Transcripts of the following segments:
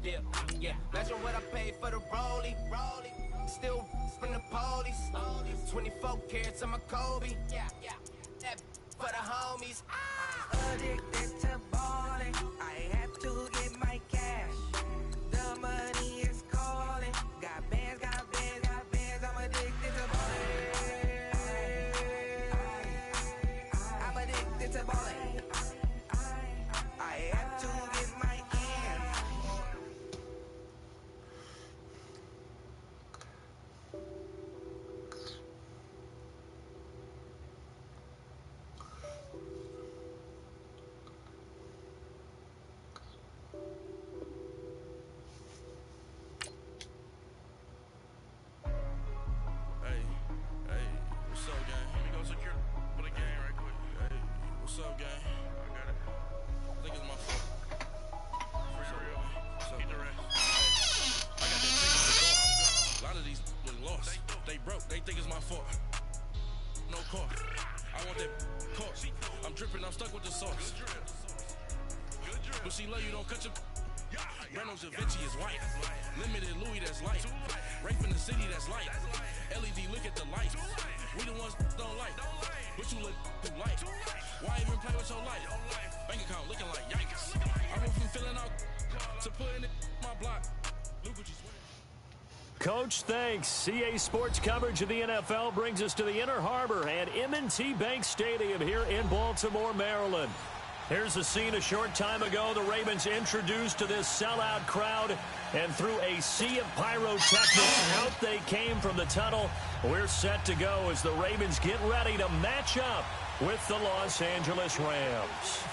dip. Yeah, imagine what I paid for the rollie. Still from the police. 24 carats on my Kobe. Yeah, that for the homies. Addicted to balling, I have to get my cash. The money is calling. Got bands, I'm addicted to balling. I'm addicted to balling. I have to get my ends. What's up, gang? Let me go secure for the game right quick. Hey, what's up, gang? I got it. I think it's my fault. For real. Keep the rest. Hey, I got that ticket to go. A lot of these was lost. They broke. They think it's my fault. No car. I want that car. I'm dripping. I'm stuck with the sauce. But she love you, don't cut your... Brano Da Vinci is white. Limited Louis, that's light. Rape in the city, that's light. LED, look at the lights. We the ones don't like. But you look too light. Why even play with your life? Bank account looking like yikes. I went from filling out to putting it in my block. Look what you swear. Coach, thanks. CA Sports coverage of the NFL brings us to the Inner Harbor and M&T Bank Stadium here in Baltimore, Maryland. Here's the scene a short time ago. The Ravens introduced to this sellout crowd, and through a sea of pyrotechnics, out they came from the tunnel. We're set to go as the Ravens get ready to match up with the Los Angeles Rams.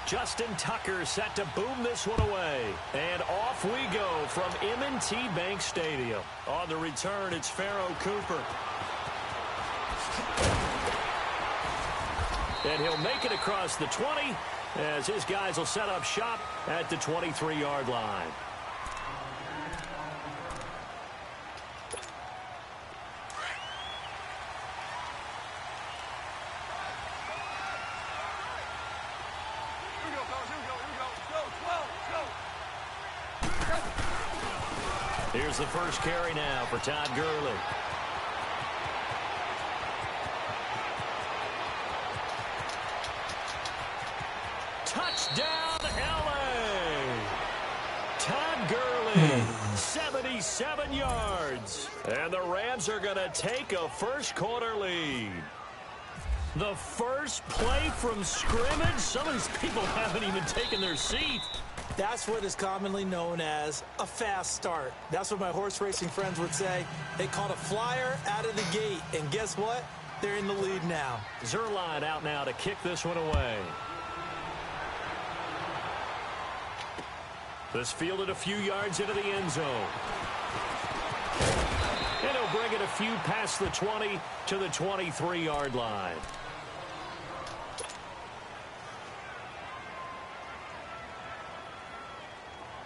Justin Tucker set to boom this one away. And off we go from M&T Bank Stadium. On the return, it's Pharaoh Cooper. And he'll make it across the 20 as his guys will set up shop at the 23-yard line. Here's the first carry now for Todd Gurley. Touchdown, L.A. Todd Gurley, 77 yards. And the Rams are going to take a first-quarter lead. The first play from scrimmage. Some of these people haven't even taken their seat. That's what is commonly known as a fast start. That's what my horse racing friends would say. They caught a flyer out of the gate. And guess what? They're in the lead now. Zerline out now to kick this one away. This fielded a few yards into the end zone. And he'll bring it a few past the 20 to the 23-yard line.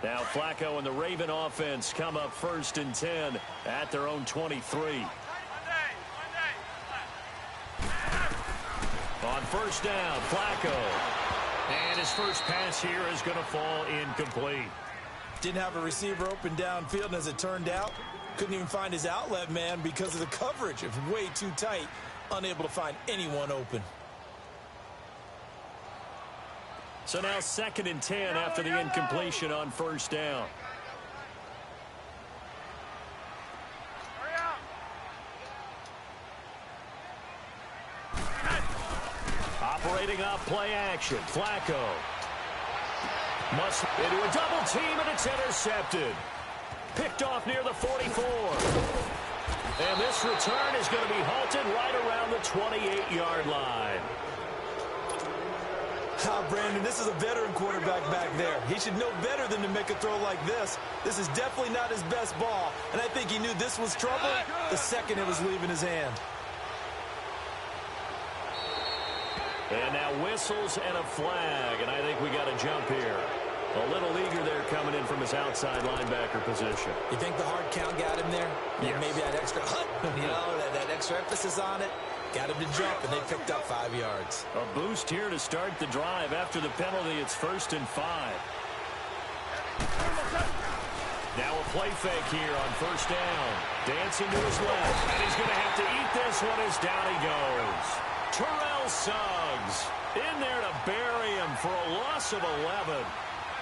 Now Flacco and the Raven offense come up 1st and 10 at their own 23. On first down, Flacco. And his first pass here is going to fall incomplete. Didn't have a receiver open downfield, and as it turned out, couldn't even find his outlet man because of the coverage. It was way too tight, unable to find anyone open. So now 2nd and 10 after the incompletion on first down. Operating off play action, Flacco. Must into a double team, and it's intercepted. Picked off near the 44. And this return is going to be halted right around the 28-yard line. Brandon, this is a veteran quarterback back there. He should know better than to make a throw like this. This is definitely not his best ball, and I think he knew this was trouble the second it was leaving his hand. And now whistles and a flag, and I think we got a jump here. A little eager there coming in from his outside linebacker position. You think the hard count got him there? Yes. Maybe that extra hut, that extra emphasis on it. Got him to jump, and they picked up 5 yards. A boost here to start the drive. After the penalty, it's 1st and 5. Now a play fake here on 1st down. Dancing to his left, and he's going to have to eat this one as down he goes. Terrell Suggs in there to bury him for a loss of 11.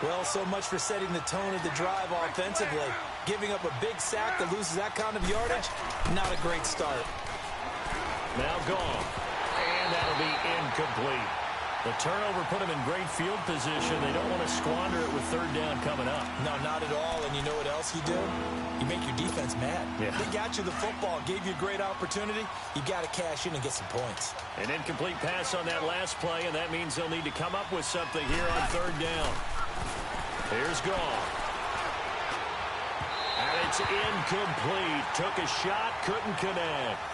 Well, so much for setting the tone of the drive offensively. Giving up a big sack that loses that kind of yardage, not a great start. Now gone, and that'll be incomplete. The turnover put him in great field position. They don't want to squander it with 3rd down coming up. No, not at all. And you know what else you do? You make your defense mad. Yeah. They got you the football, gave you a great opportunity. You got to cash in and get some points. An incomplete pass on that last play, and that means they'll need to come up with something here on 3rd down. Here's Goff. And it's incomplete. Took a shot, couldn't connect.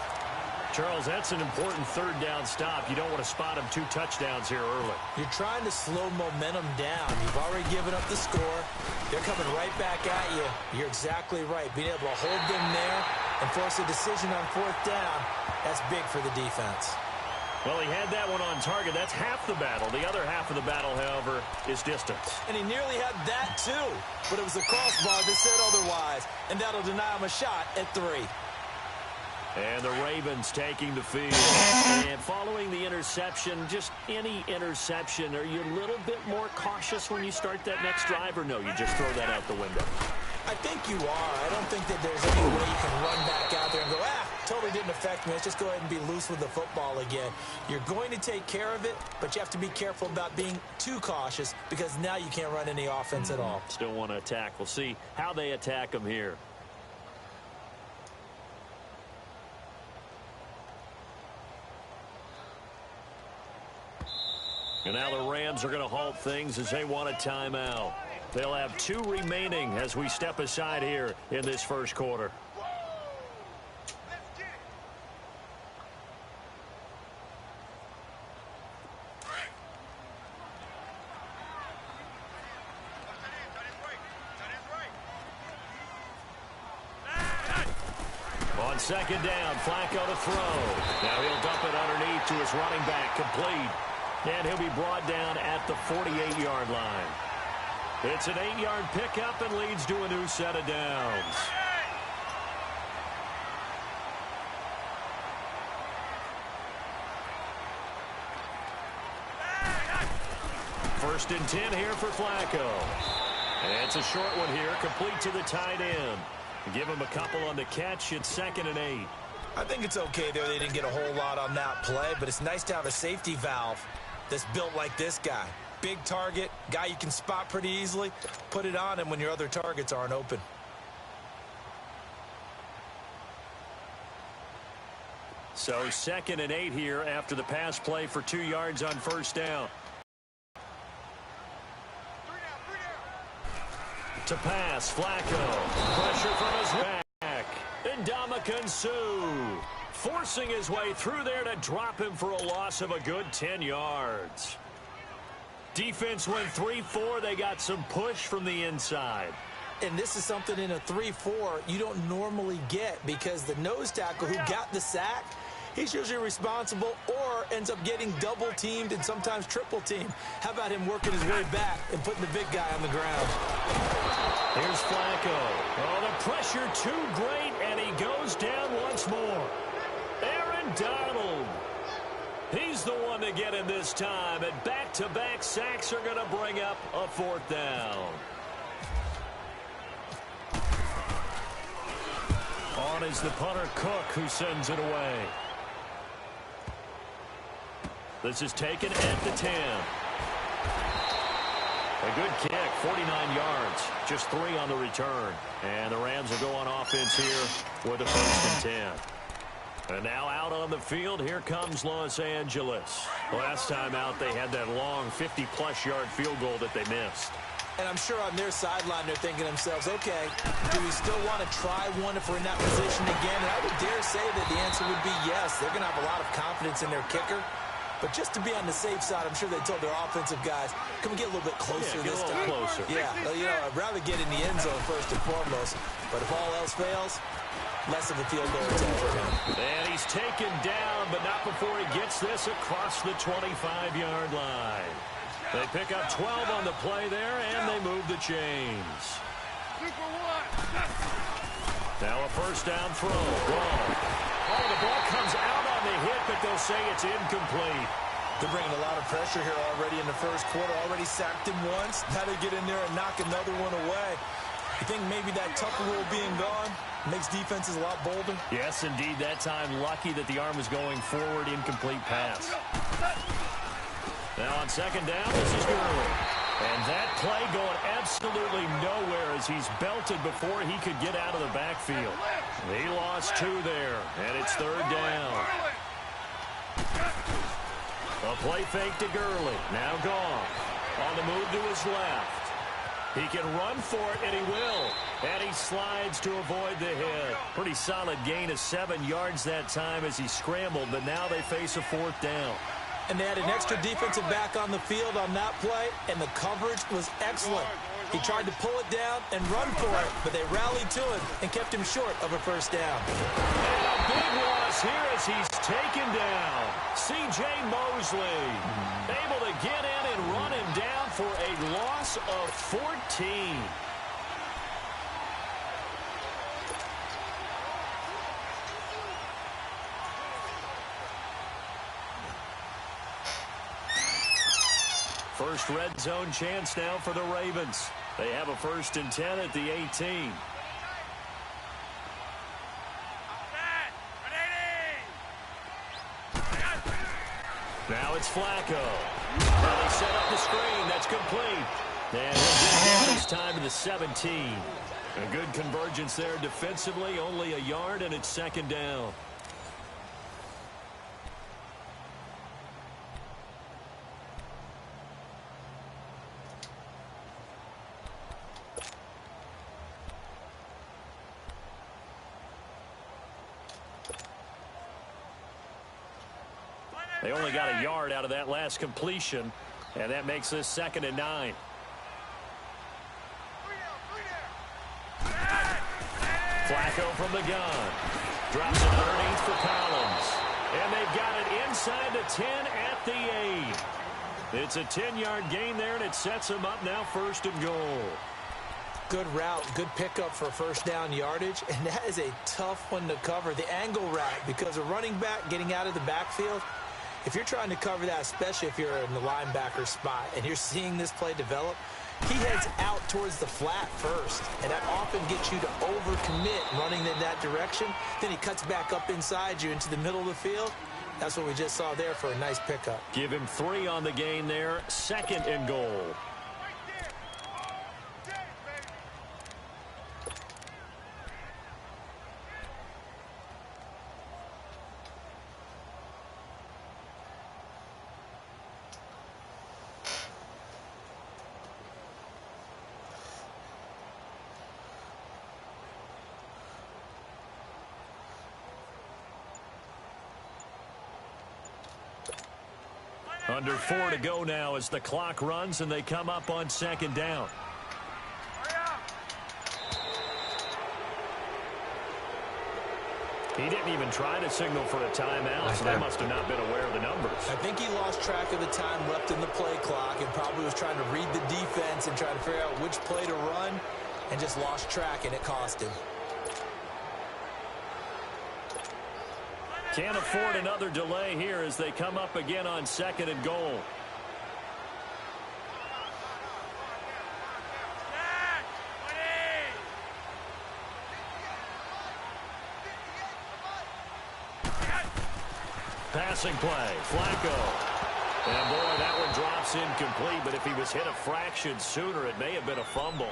Charles, that's an important 3rd down stop. You don't want to spot him 2 touchdowns here early. You're trying to slow momentum down. You've already given up the score. They're coming right back at you. You're exactly right. Being able to hold them there and force a decision on 4th down, that's big for the defense. Well, he had that one on target. That's half the battle. The other half of the battle, however, is distance. And he nearly had that, too. But it was the crossbar that said otherwise. And that'll deny him a shot at 3. And the Ravens taking the field. And following the interception, just any interception, are you a little bit more cautious when you start that next drive, or no, you just throw that out the window? I think you are. I don't think that there's any way you can run back out there and go, totally didn't affect me. Let's just go ahead and be loose with the football again. You're going to take care of it, but you have to be careful about being too cautious because now you can't run any offense at all. Still want to attack. We'll see how they attack them here. And now the Rams are going to halt things as they want a timeout. They'll have 2 remaining as we step aside here in this first quarter. On 2nd down, Flacco to throw. Now he'll dump it underneath to his running back, complete. And he'll be brought down at the 48-yard line. It's an 8-yard pickup and leads to a new set of downs. First and 10 here for Flacco. And it's a short one here, complete to the tight end. Give him a couple on the catch. It's 2nd and 8. I think it's okay there. They didn't get a whole lot on that play, but it's nice to have a safety valve that's built like this guy. Big target, guy you can spot pretty easily. Put it on him when your other targets aren't open. So 2nd and 8 here after the pass play for 2 yards on 1st down. To pass, Flacco. Pressure from his back. And Ndamukong Suh forcing his way through there to drop him for a loss of a good 10 yards. Defense went 3-4. They got some push from the inside. And this is something in a 3-4 you don't normally get because the nose tackle who got the sack, he's usually responsible or ends up getting double-teamed and sometimes triple-teamed. How about him working his way back and putting the big guy on the ground? Here's Flacco. Oh, the pressure too great, and he goes down once more. Aaron Donald. He's the one to get him this time, and back-to-back sacks are going to bring up a 4th down. On is the punter, Cook, who sends it away. This is taken at the 10. A good kick, 49 yards, just 3 on the return. And the Rams will go on offense here with a 1st and 10. And now out on the field, here comes Los Angeles. Last time out, they had that long 50-plus yard field goal that they missed. And I'm sure on their sideline, they're thinking to themselves, okay, do we still want to try one if we're in that position again? And I would dare say that the answer would be yes. They're going to have a lot of confidence in their kicker. But just to be on the safe side, I'm sure they told their offensive guys, can we get a little bit closer this time? Closer. Yeah, you know, I'd rather get in the end zone first and foremost. But if all else fails, less of a field goal attempt for him. And he's taken down, but not before he gets this across the 25-yard line. They pick up 12 on the play there, and they move the chains. Now a first down throw. Wrong. Oh, the ball comes out on the hit, but they'll say it's incomplete. They're bringing a lot of pressure here already in the first quarter. Already sacked him once. Now they get in there and knock another one away. You think maybe that Tucker rule being gone makes defenses a lot bolder? Yes, indeed. That time, lucky that the arm was going forward. Incomplete pass. Now on second down, this is Gurley. And that play going absolutely nowhere as he's belted before he could get out of the backfield. He lost 2 there, and it's third down. A play fake to Gurley. Now gone. On the move to his left. He can run for it, and he will. And he slides to avoid the hit. Pretty solid gain of 7 yards that time as he scrambled, but now they face a fourth down. And they had an extra defensive back on the field on that play, and the coverage was excellent. He tried to pull it down and run for it, but they rallied to him and kept him short of a first down. And a big loss here as he's taken down. C.J. Mosley able to get in and run him down for a loss of 14. First red zone chance now for the Ravens. They have a 1st and 10 at the 18. Now it's Flacco. Now they set up the screen. That's complete. And he'll get down this time to the 17. A good convergence there defensively. Only a yard, and it's second down. They only got a yard out of that last completion, and that makes this 2nd and 9. Flacco from the gun. Drops it underneath for Collins. And they've got it inside the 10 at the 8. It's a 10-yard gain there, and it sets them up now 1st and goal. Good route, good pickup for first down yardage, and that is a tough one to cover, the angle route, because a running back getting out of the backfield, if you're trying to cover that, especially if you're in the linebacker spot and you're seeing this play develop, he heads out towards the flat first, and that often gets you to overcommit running in that direction. Then he cuts back up inside you into the middle of the field. That's what we just saw there for a nice pickup. Give him 3 on the gain there, 2nd and goal. Under 4 to go now as the clock runs and they come up on 2nd down. He didn't even try to signal for a timeout, so they must have not been aware of the numbers. I think he lost track of the time left in the play clock and probably was trying to read the defense and trying to figure out which play to run and just lost track, and it cost him. Can't afford another delay here as they come up again on 2nd and goal. Passing play, Flacco. And boy, that one drops incomplete, but if he was hit a fraction sooner, it may have been a fumble.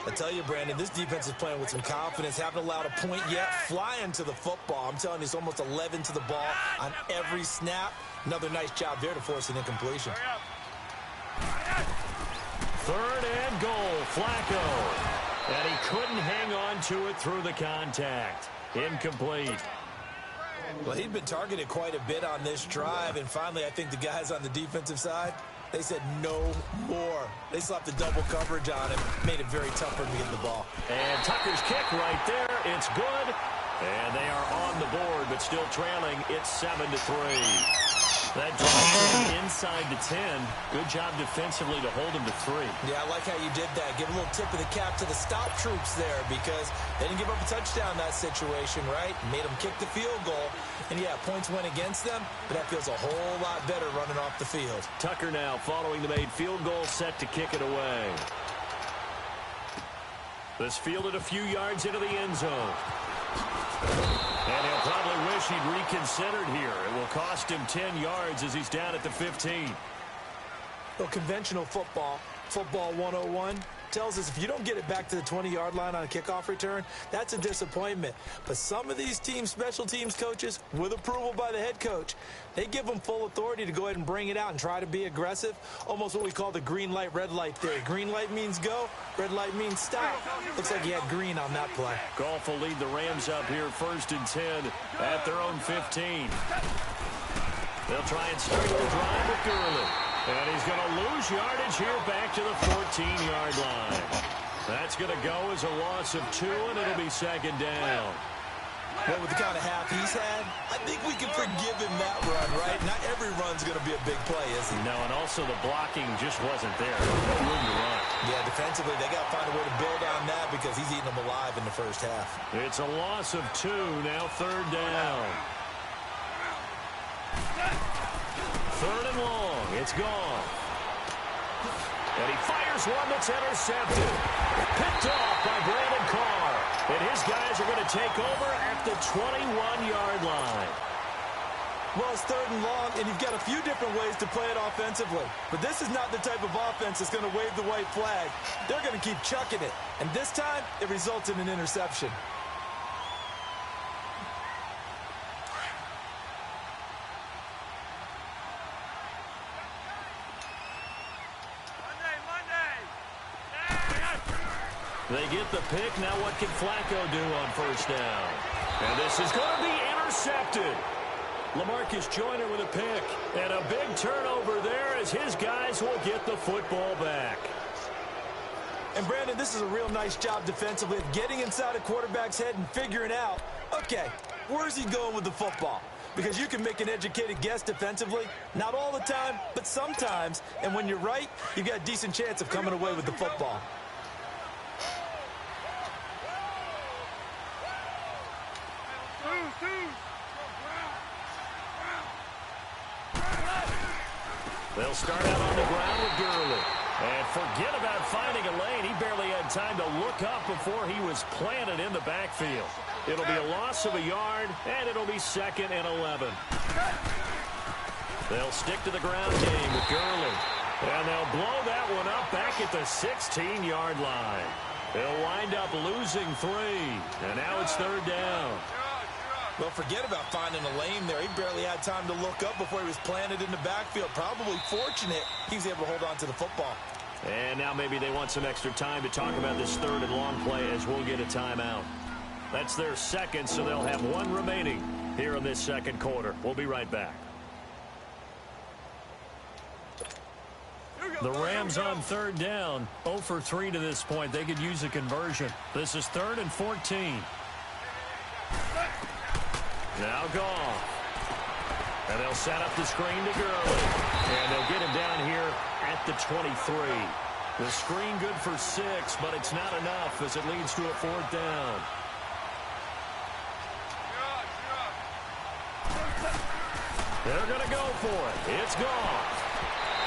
I tell you, Brandon, this defense is playing with some confidence. Haven't allowed a point yet. Flying to the football. I'm telling you, it's almost 11 to the ball on every snap. Another nice job there to force an incompletion. 3rd and goal, Flacco. And he couldn't hang on to it through the contact. Incomplete. Well, he'd been targeted quite a bit on this drive, and finally I think the guys on the defensive side, they said no more. They slapped the double coverage on him, made it very tough for him to get the ball. And Tucker's kick right there, it's good. And they are on the board, but still trailing. It's 7-3. That drives them inside the 10. Good job defensively to hold them to 3. Yeah, I like how you did that. Give a little tip of the cap to the stop troops there because they didn't give up a touchdown in that situation, right? Made them kick the field goal. And, yeah, points went against them, but that feels a whole lot better running off the field. Tucker now following the made field goal, set to kick it away. This fielded a few yards into the end zone. And he'll probably wish he'd reconsidered here. It will cost him 10 yards as he's down at the 15. Well, conventional football 101, tells us if you don't get it back to the 20-yard line on a kickoff return, that's a disappointment. But some of these team special teams coaches, with approval by the head coach, they give them full authority to go ahead and bring it out and try to be aggressive, almost what we call the green light, red light theory. Green light means go, red light means stop. Looks like he had green on that play. Goff will lead the Rams up here 1st and 10 at their own 15. They'll try and start the drive with Gurley. And he's going to lose yardage here back to the 14-yard line. That's going to go as a loss of 2, and it'll be 2nd down. Well, with the kind of half he's had, I think we can forgive him that run, right? Not every run's going to be a big play, is he? No, and also the blocking just wasn't there. No room to run. Yeah, defensively, they got to find a way to build on that because he's eating them alive in the first half. It's a loss of 2, now 3rd down. 3rd and long. It's gone. And he fires one that's intercepted. Picked off by Brandon Carr. And his guys are going to take over at the 21-yard line. Well, it's 3rd and long, and you've got a few different ways to play it offensively. But this is not the type of offense that's going to wave the white flag. They're going to keep chucking it. And this time, it results in an interception. They get the pick. Now what can Flacco do on 1st down? And this is going to be intercepted. LaMarcus Joyner with a pick. And a big turnover there as his guys will get the football back. And, Brandon, this is a real nice job defensively of getting inside a quarterback's head and figuring out, okay, where's he going with the football? Because you can make an educated guess defensively. Not all the time, but sometimes. And when you're right, you've got a decent chance of coming away with the football. They'll start out on the ground with Gurley. And forget about finding a lane. He barely had time to look up before he was planted in the backfield. It'll be a loss of a yard, and it'll be 2nd and 11. They'll stick to the ground game with Gurley. And they'll blow that one up back at the 16-yard line. They'll wind up losing 3. And now it's 3rd down. Well, forget about finding a lane there. He barely had time to look up before he was planted in the backfield. Probably fortunate he was able to hold on to the football. And now maybe they want some extra time to talk about this 3rd and long play as we'll get a timeout. That's their 2nd, so they'll have 1 remaining here in this 2nd quarter. We'll be right back. The Rams on 3rd down, 0 for 3 to this point. They could use a conversion. This is 3rd and 14. Now Goff. And they'll set up the screen to Gurley. And they'll get him down here at the 23. The screen good for 6, but it's not enough as it leads to a 4th down. They're going to go for it. It's Goff.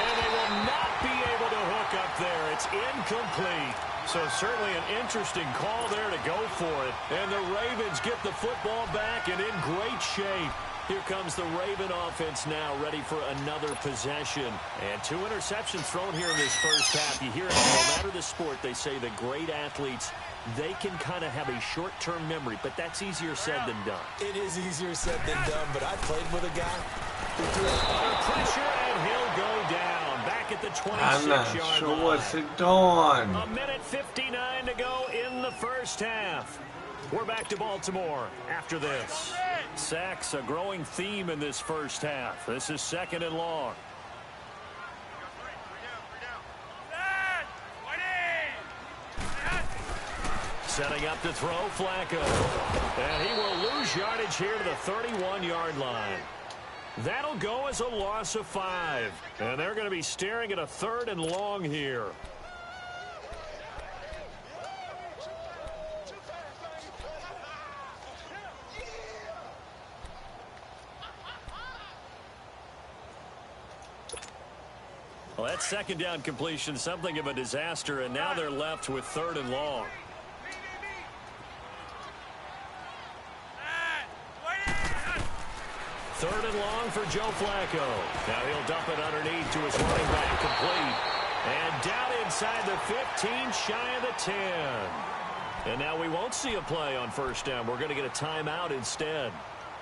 And they will not be able to hook up there. It's incomplete. So certainly an interesting call there to go for it. And the Ravens get the football back and in great shape. Here comes the Raven offense now, ready for another possession. And 2 interceptions thrown here in this first half. You hear it, no matter the sport, they say the great athletes, they can kind of have a short-term memory, but that's easier said than done. It is easier said than done, but I played with a guy who threw under pressure, and he'll go down. Back at the 26-yard line. Sure what's it doing? A minute 59 to go in the first half. We're back to Baltimore after this. Sacks, a growing theme in this first half. This is 2nd and long. Setting up to throw, Flacco. And he will lose yardage here to the 31-yard line. That'll go as a loss of 5. And they're going to be staring at a 3rd and long here. Well, that second down completion, something of a disaster, and now they're left with 3rd and long. Third and long for Joe Flacco. Now he'll dump it underneath to his running back, complete. And down inside the 15, shy of the 10. And now we won't see a play on first down. We're going to get a timeout instead,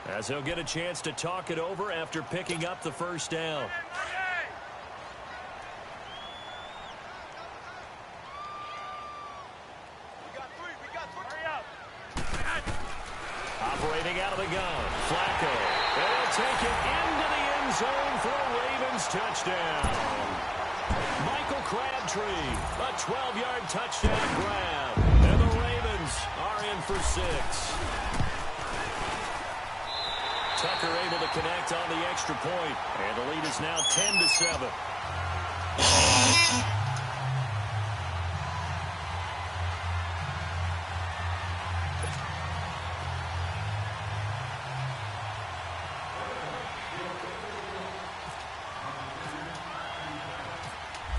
as he'll get a chance to talk it over after picking up the first down. Operating out of the gun, Flacco. They'll take it into the end zone for a Ravens touchdown. Michael Crabtree, a 12-yard touchdown grab. And the Ravens are in for 6. Tucker able to connect on the extra point, and the lead is now 10-7.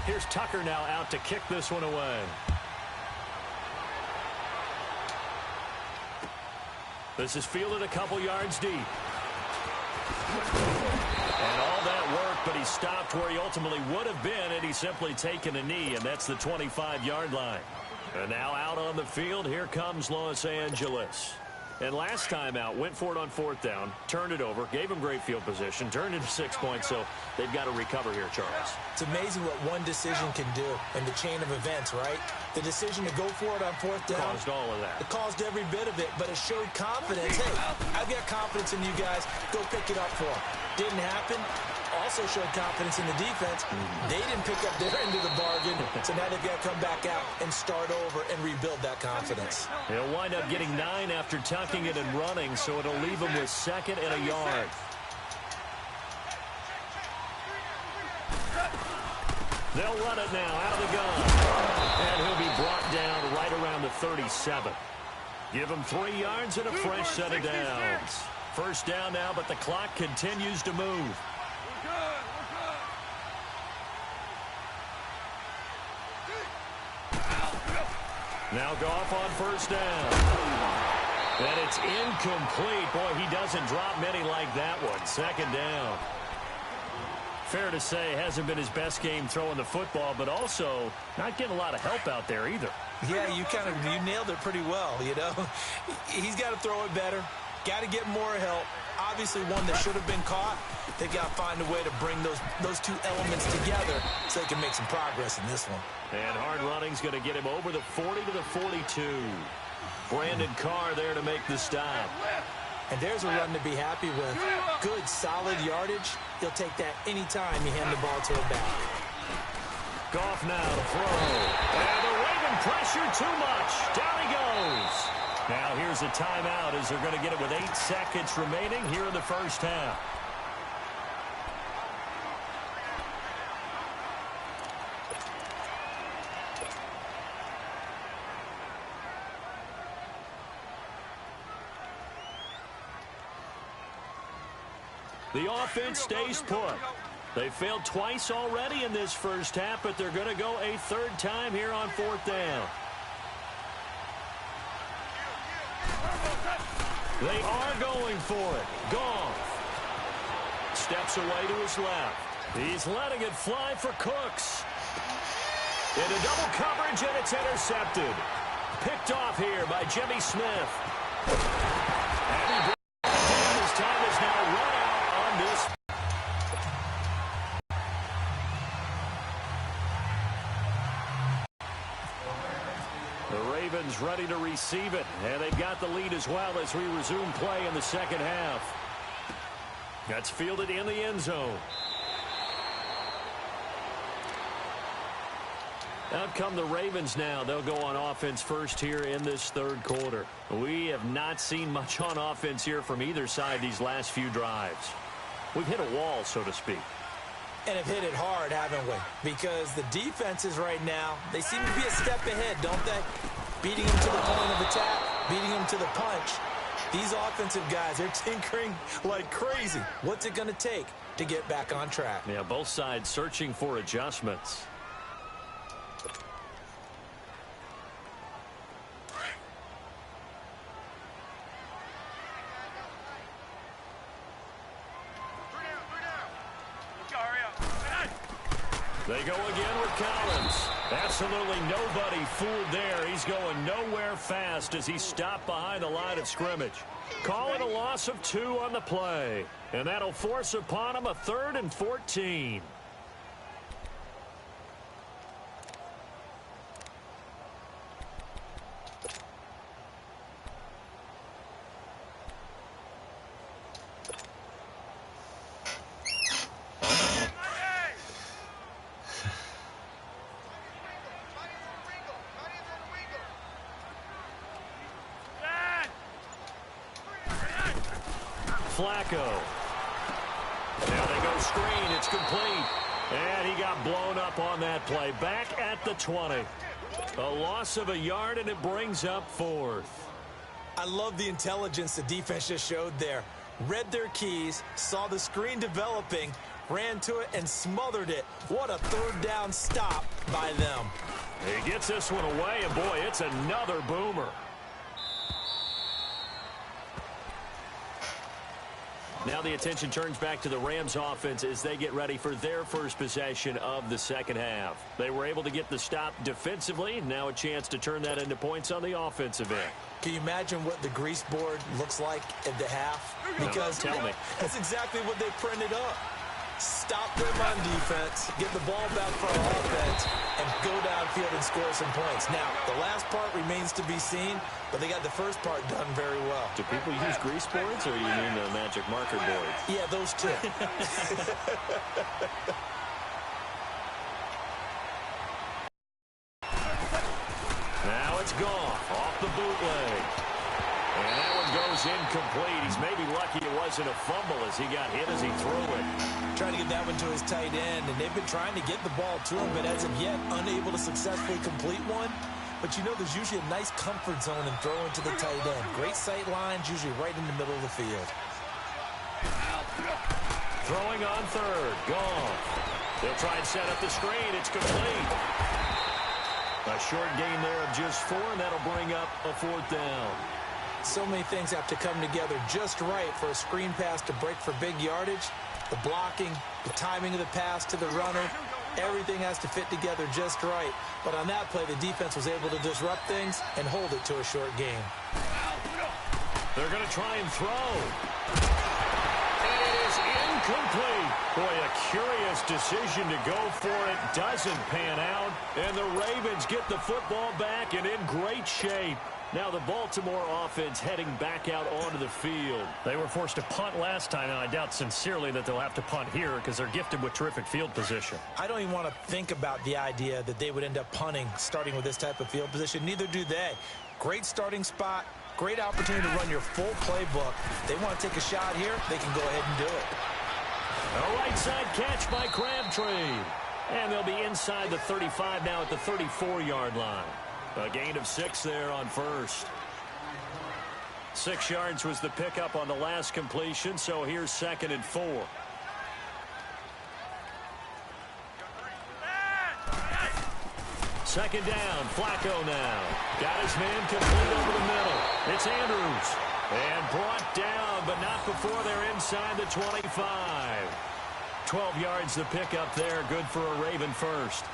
Here's Tucker now out to kick this one away. This is fielded a couple yards deep. And all that work, but he stopped where he ultimately would have been had he simply taken a knee, and that's the 25-yard line. And now out on the field, here comes Los Angeles. And last time out, went for it on 4th down, turned it over, gave him great field position, turned into 6 points, so they've got to recover here, Charles. It's amazing what one decision can do in the chain of events, right? The decision to go for it on 4th down. Caused all of that. It caused every bit of it, but it showed confidence. Hey, I've got confidence in you guys. Go pick it up for them. Didn't happen. Also showed confidence in the defense. They didn't pick up their end of the bargain, so now they've got to come back out and start over and rebuild that confidence. He'll wind up getting 9 after tucking it and running, so it'll leave him with 2nd and a yard. They'll run it now out of the gun. And he'll be brought down right around the 37. Give him 3 yards and a fresh set of downs. First down now, but the clock continues to move. Now Goff on first down. And it's incomplete. Boy, he doesn't drop many like that one. 2nd down. Fair to say, hasn't been his best game throwing the football, but also not getting a lot of help out there either. Yeah, you nailed it pretty well, you know. He's got to throw it better. Got to get more help. Obviously one that should have been caught. They've got to find a way to bring those two elements together so they can make some progress in this one. And hard running's going to get him over the 40 to the 42. Brandon Carr there to make the stop. And there's a run to be happy with. Good, solid yardage. He'll take that anytime you hand the ball to a back. Goff now to throw. And the Raven pressure too much. Down he goes. Now here's a timeout as they're going to get it with 8 seconds remaining here in the first half. The offense stays put. They failed twice already in this first half, but they're going to go a 3rd time here on 4th down. They are going for it. Goff steps away to his left. He's letting it fly for Cooks. Into double coverage, and it's intercepted. Picked off here by Jimmy Smith. And his time is now run out on this. The Ravens ready to receive it, and they've got the lead as well as we resume play in the second half. That's fielded in the end zone. Out come the Ravens now. They'll go on offense first here in this third quarter. We have not seen much on offense here from either side these last few drives. We've hit a wall, so to speak. And have hit it hard, haven't we? Because the defenses right now, they seem to be a step ahead, don't they? Beating them to the point of attack, beating them to the punch. These offensive guys, they're tinkering like crazy. What's it going to take to get back on track? Yeah, both sides searching for adjustments. They go again with Collins. Absolutely nobody fooled there. He's going nowhere fast as he's stopped behind the line of scrimmage. Call it a loss of 2 on the play. And that'll force upon him a 3rd and 14. Flacco. Now they go screen. It's complete. And he got blown up on that play. Back at the 20. A loss of a yard, and it brings up 4th. I love the intelligence the defense just showed there. Read their keys, saw the screen developing, ran to it, and smothered it. What a third down stop by them. He gets this one away, and boy, it's another boomer. Now the attention turns back to the Rams offense as they get ready for their first possession of the second half. They were able to get the stop defensively. Now a chance to turn that into points on the offensive end. Can you imagine what the grease board looks like at the half? Because tell me. That's exactly what they printed up. Stop them on defense, get the ball back for our offense, and go downfield and score some points. Now, the last part remains to be seen, but they got the first part done very well. Do people use grease boards, or you mean the magic marker board? Yeah, those two. Now it's gone off the bootleg. And that one goes incomplete. He's maybe lucky it wasn't a fumble as he got hit as he threw it. Trying to get that one to his tight end, and they've been trying to get the ball to him, but as of yet, unable to successfully complete one. But you know there's usually a nice comfort zone in throwing to the tight end. Great sight lines, usually right in the middle of the field. Throwing on third. Gone. They'll try and set up the screen. It's complete. A short gain there of just 4, and that'll bring up a 4th down. So many things have to come together just right for a screen pass to break for big yardage. The blocking, the timing of the pass to the runner, everything has to fit together just right. But on that play, the defense was able to disrupt things and hold it to a short game. They're going to try and throw. And it is incomplete. Boy, a curious decision to go for it. Doesn't pan out. And the Ravens get the football back and in great shape. Now the Baltimore offense heading back out onto the field. They were forced to punt last time, and I doubt sincerely that they'll have to punt here because they're gifted with terrific field position. I don't even want to think about the idea that they would end up punting starting with this type of field position. Neither do they. Great starting spot, great opportunity to run your full playbook. If they want to take a shot here, they can go ahead and do it. A right side catch by Crabtree. And they'll be inside the 35 now at the 34-yard line. A gain of 6 there on first. 6 yards was the pickup on the last completion, so here's 2nd and 4. Second down, Flacco now. Got his man complete over the middle. It's Andrews. And brought down, but not before they're inside the 25. 12 yards the pickup there, good for a Raven first.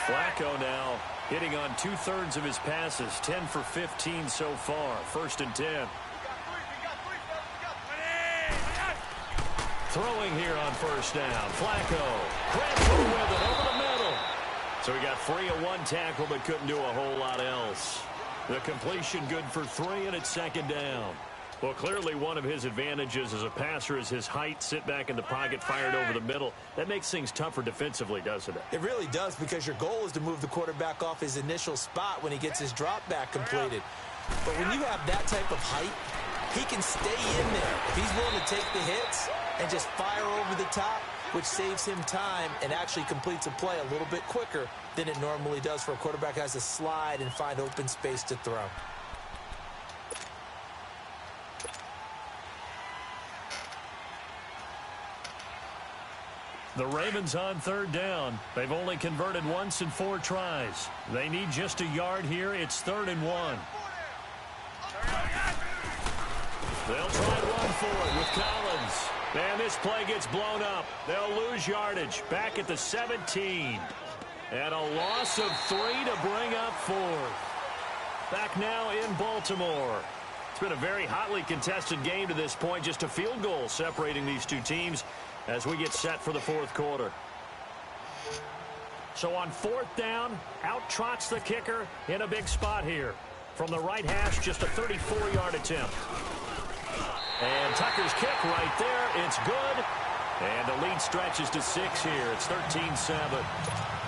Flacco now hitting on 2/3 of his passes, 10 for 15 so far. 1st and 10. Throwing here on 1st down. Flacco grabs it with it over the middle. So he got free of 1 tackle but couldn't do a whole lot else. The completion good for 3, and it's 2nd down. Well, clearly one of his advantages as a passer is his height. Sit back in the pocket, fired over the middle. That makes things tougher defensively, doesn't it? It really does, because your goal is to move the quarterback off his initial spot when he gets his drop back completed. But when you have that type of height, he can stay in there. If he's willing to take the hits and just fire over the top, which saves him time and actually completes a play a little bit quicker than it normally does for a quarterback who has to slide and find open space to throw. The Ravens on third down. They've only converted once in 4 tries. They need just a yard here. It's 3rd and 1. They'll try to run for it with Collins. And this play gets blown up. They'll lose yardage. Back at the 17. And a loss of 3 to bring up 4th. Back now in Baltimore. It's been a very hotly contested game to this point. Just a field goal separating these two teams as we get set for the 4th quarter. So on 4th down, out trots the kicker in a big spot here. From the right hash, just a 34-yard attempt. And Tucker's kick right there. It's good. And the lead stretches to 6 here. It's 13-7.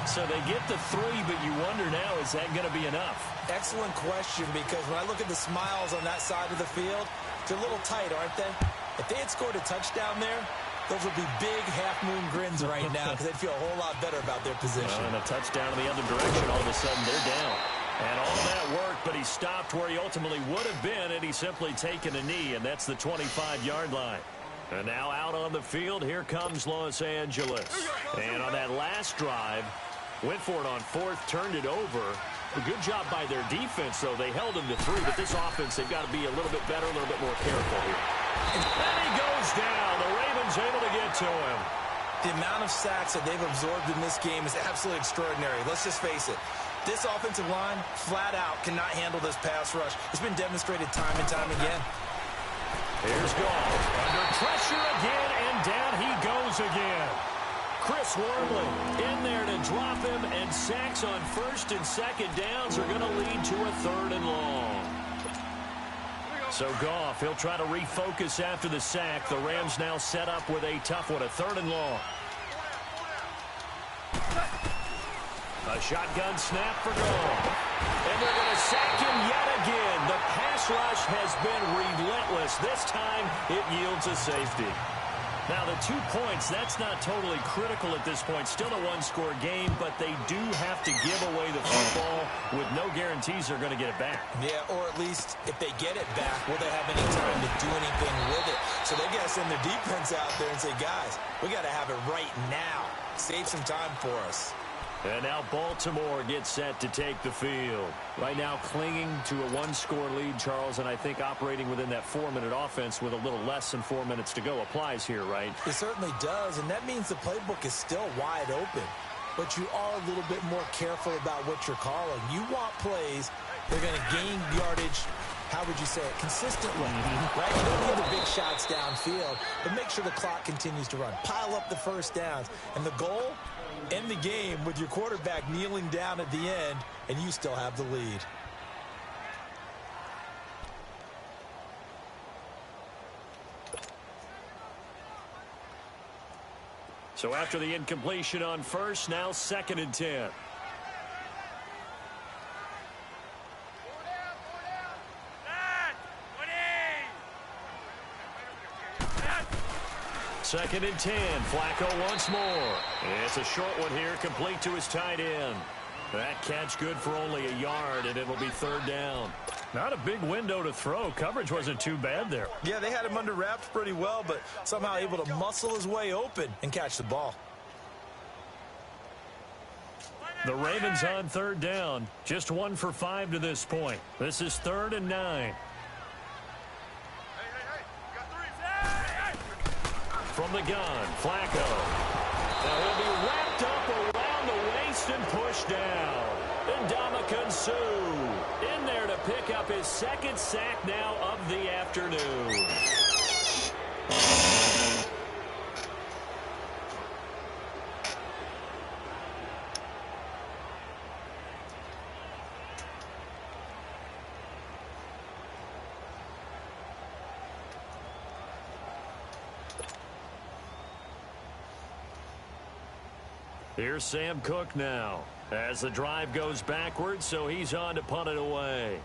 So they get the 3, but you wonder now, is that going to be enough? Excellent question, because when I look at the smiles on that side of the field, they're a little tight, aren't they? If they had scored a touchdown there, those would be big half-moon grins right now, because they'd feel a whole lot better about their position. And a touchdown in the other direction, all of a sudden they're down. And all that worked, but he stopped where he ultimately would have been, and he's simply taken a knee, and that's the 25-yard line. And now out on the field, here comes Los Angeles. And on that last drive, went for it on 4th, turned it over. A good job by their defense, though. They held him to 3, but this offense, they've got to be a little bit better, a little bit more careful here. And he goes down. The Ravens able to get to him. The amount of sacks that they've absorbed in this game is absolutely extraordinary. Let's just face it. This offensive line, flat out, cannot handle this pass rush. It's been demonstrated time and time again. Here's Goff. Under pressure again, and down he goes again. Chris Wormley in there to drop him, and sacks on 1st and 2nd downs are going to lead to a 3rd and long. So Goff, he'll try to refocus after the sack. The Rams now set up with a tough one, a 3rd and long. A shotgun snap for Goff. And they're going to sack him yet again. The pass rush has been relentless. This time it yields a safety. Now, the 2 points, that's not totally critical at this point. Still a one-score game, but they do have to give away the football with no guarantees they're going to get it back. Yeah, or at least if they get it back, will they have any time to do anything with it? So they got to send their defense out there and say, guys, we got to have it right now. Save some time for us. And now Baltimore gets set to take the field. Right now clinging to a one-score lead, Charles, and I think operating within that 4-minute offense with a little less than 4 minutes to go applies here, right? It certainly does, and that means the playbook is still wide open. But you are a little bit more careful about what you're calling. You want plays that are going to gain yardage, how would you say it, consistently, right? You don't need the big shots downfield, but make sure the clock continues to run. Pile up the first downs. And the goal? End the game with your quarterback kneeling down at the end, and you still have the lead. So after the incompletion on 1st, now 2nd and 10. Second and 10. Flacco once more. It's a short one here, complete to his tight end. That catch good for only a yard, and it'll be 3rd down. Not a big window to throw. Coverage wasn't too bad there. Yeah, they had him under wraps pretty well, but somehow able to muscle his way open and catch the ball. The Ravens on 3rd down. Just 1 for 5 to this point. This is 3rd and 9. From the gun, Flacco. Now he'll be wrapped up around the waist and pushed down. And Ndamukong Suh in there to pick up his 2nd sack now of the afternoon. Here's Sam Cook now. As the drive goes backwards, so he's on to punt it away.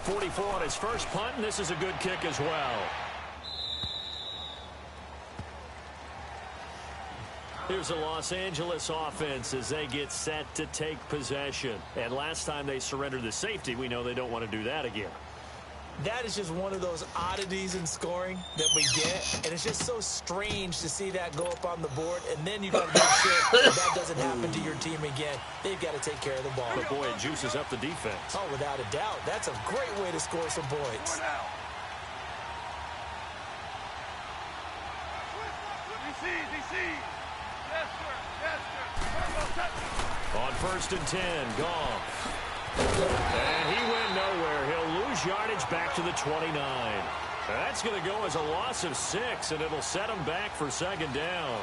.44 on his first punt, and this is a good kick as well. Here's a Los Angeles offense as they get set to take possession. And last time they surrendered the safety, we know they don't want to do that again. That is just one of those oddities in scoring that we get. And it's just so strange to see that go up on the board. And then you got to make sure that doesn't happen to your team again. They've got to take care of the ball. But boy, it juices up the defense. Oh, without a doubt. That's a great way to score some points. On 1st and 10, Goff. And he went nowhere. He'll lose yardage back to the 29. That's going to go as a loss of 6, and it'll set him back for 2nd down.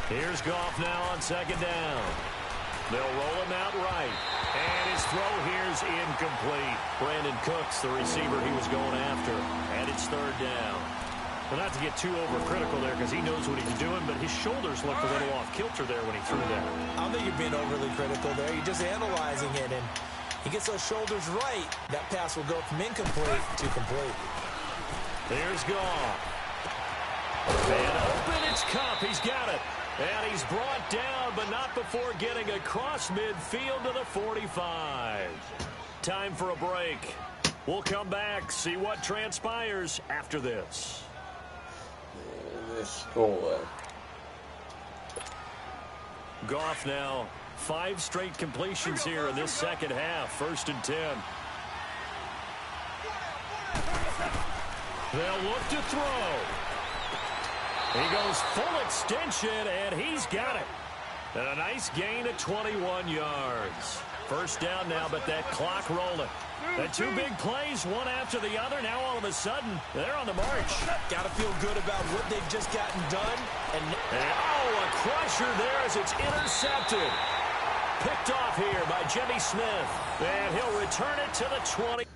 Here's Goff now on 2nd down. They'll roll him out right. And his throw here's incomplete. Brandon Cooks, the receiver he was going after. And it's 3rd down. Well, not to get too overcritical there because he knows what he's doing, but his shoulders looked a little off kilter there when he threw that. I don't think you're being overly critical there. You're just analyzing it, and he gets those shoulders right. That pass will go from incomplete to complete. There's Goff. And open, it's Cup. He's got it. And he's brought down, but not before getting across midfield to the 45. Time for a break. We'll come back, see what transpires after this. Goff now, 5 straight completions here in this second half. 1st and 10. They'll look to throw. He goes full extension, and he's got it. And a nice gain of 21 yards. 1st down now, but that clock rolling. The 2 big plays, one after the other. Now all of a sudden, they're on the march. Got to feel good about what they've just gotten done. And oh, a crusher there as it's intercepted. Picked off here by Jimmy Smith. And he'll return it to the 20.